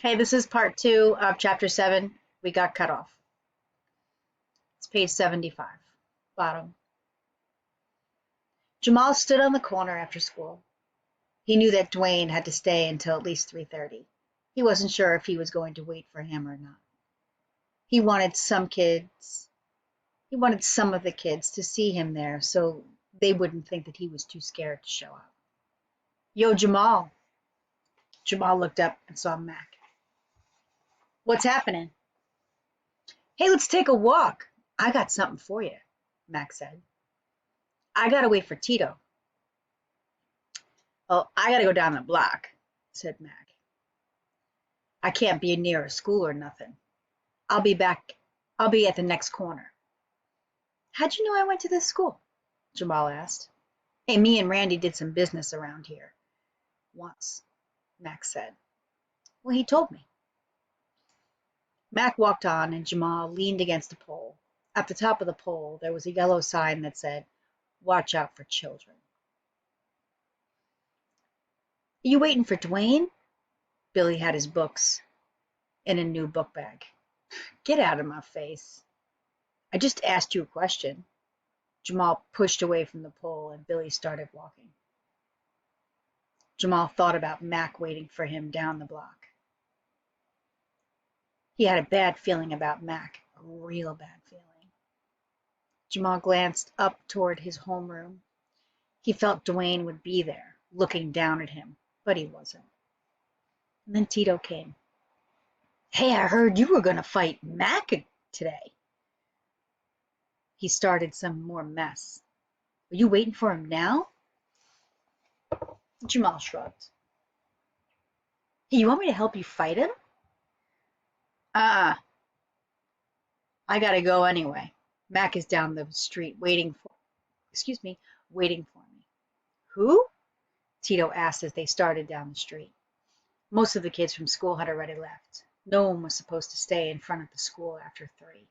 Hey, this is part 2 of chapter 7. We got cut off. It's page 75, bottom. Jamal stood on the corner after school. He knew that Dwayne had to stay until at least 3:30. He wasn't sure if he was going to wait for him or not. He wanted some of the kids to see him there so they wouldn't think that he was too scared to show up. Yo, Jamal. Jamal looked up and saw Mac. What's happening? Hey, let's take a walk. I got something for you, Mac said. I gotta wait for Tito. Oh, I gotta go down the block, said Mac. I can't be near a school or nothing. I'll be at the next corner. How'd you know I went to this school? Jamal asked. Hey, me and Randy did some business around here once, Mac said. Well, he told me. Mac walked on and Jamal leaned against a pole. At the top of the pole, there was a yellow sign that said, Watch out for children. Are you waiting for Dwayne? Billy had his books in a new book bag. Get out of my face. I just asked you a question. Jamal pushed away from the pole and Billy started walking. Jamal thought about Mac waiting for him down the block. He had a bad feeling about Mac, a real bad feeling. Jamal glanced up toward his homeroom. He felt Dwayne would be there, looking down at him, but he wasn't. And then Tito came. Hey, I heard you were going to fight Mac today. He started some more mess. Are you waiting for him now? Jamal shrugged. Hey, you want me to help you fight him? I gotta go anyway. Mac is down the street waiting for me. Who? Tito asked as they started down the street. Most of the kids from school had already left. No one was supposed to stay in front of the school after 3.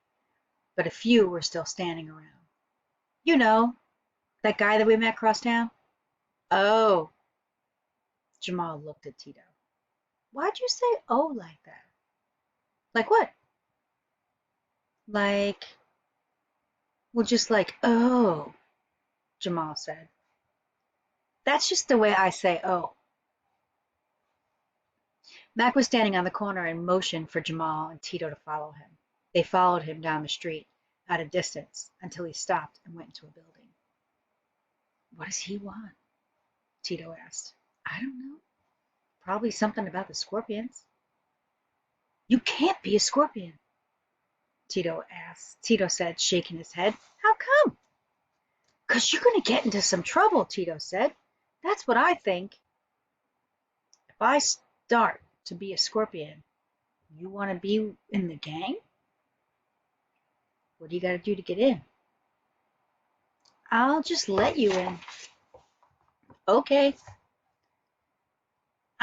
But a few were still standing around. You know, that guy that we met across town? Oh. Jamal looked at Tito. Why'd you say oh like that? Like what? Like, well, just like, oh, Jamal said. That's just the way I say oh. Mac was standing on the corner and motioned for Jamal and Tito to follow him. They followed him down the street at a distance until he stopped and went into a building. What does he want? Tito asked. I don't know. Probably something about the scorpions. You can't be a scorpion, Tito asked. Tito said, shaking his head. How come? 'Cause you're going to get into some trouble, Tito said. That's what I think. If I start to be a scorpion, you want to be in the gang? What do you got to do to get in? I'll just let you in. Okay.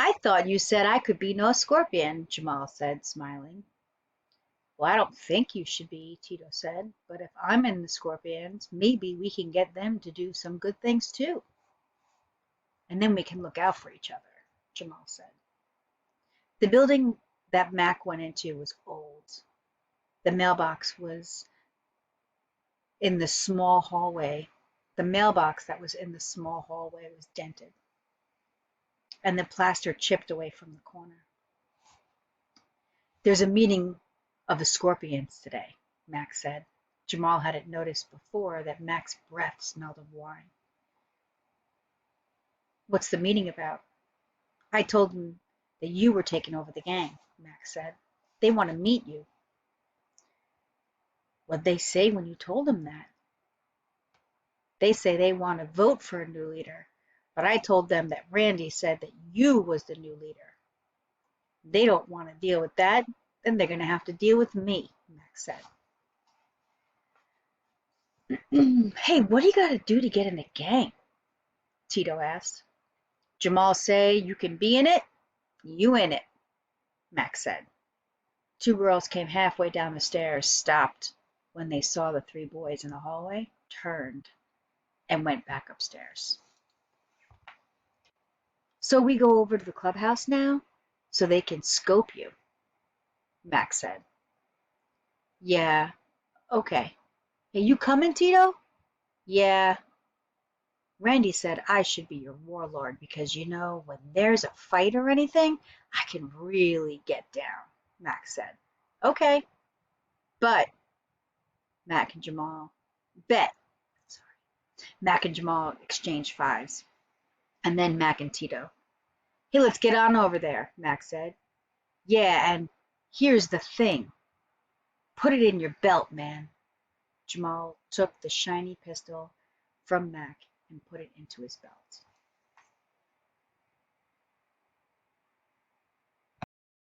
I thought you said I could be no scorpion, Jamal said, smiling. Well, I don't think you should be, Tito said, but if I'm in the scorpions, maybe we can get them to do some good things too. And then we can look out for each other, Jamal said. The building that Mac went into was old. The mailbox was in the small hallway. The mailbox that was in the small hallway was dented, and the plaster chipped away from the corner. There's a meeting of the scorpions today, Mac said. Jamal hadn't noticed before that Mac's breath smelled of wine. What's the meeting about? I told them that you were taking over the gang, Mac said. They want to meet you. What'd they say when you told them that? They say they want to vote for a new leader, but I told them that Randy said that you was the new leader. They don't want to deal with that, then they're going to have to deal with me, Mac said. Hey, what do you got to do to get in the gang? Tito asked. Jamal say you can be in it, you in it, Mac said. 2 girls came halfway down the stairs, stopped when they saw the 3 boys in the hallway, turned, and went back upstairs. So we go over to the clubhouse now so they can scope you, Mac said. Yeah, okay. Hey, you coming, Tito? Yeah. Randy said I should be your warlord because, when there's a fight or anything, I can really get down, Mac said. Okay, but Mac and Jamal bet. Sorry. Mac and Jamal exchanged fives. And then Mac and Tito. Hey, let's get on over there, Mac said. Yeah, and here's the thing. Put it in your belt, man. Jamal took the shiny pistol from Mac and put it into his belt.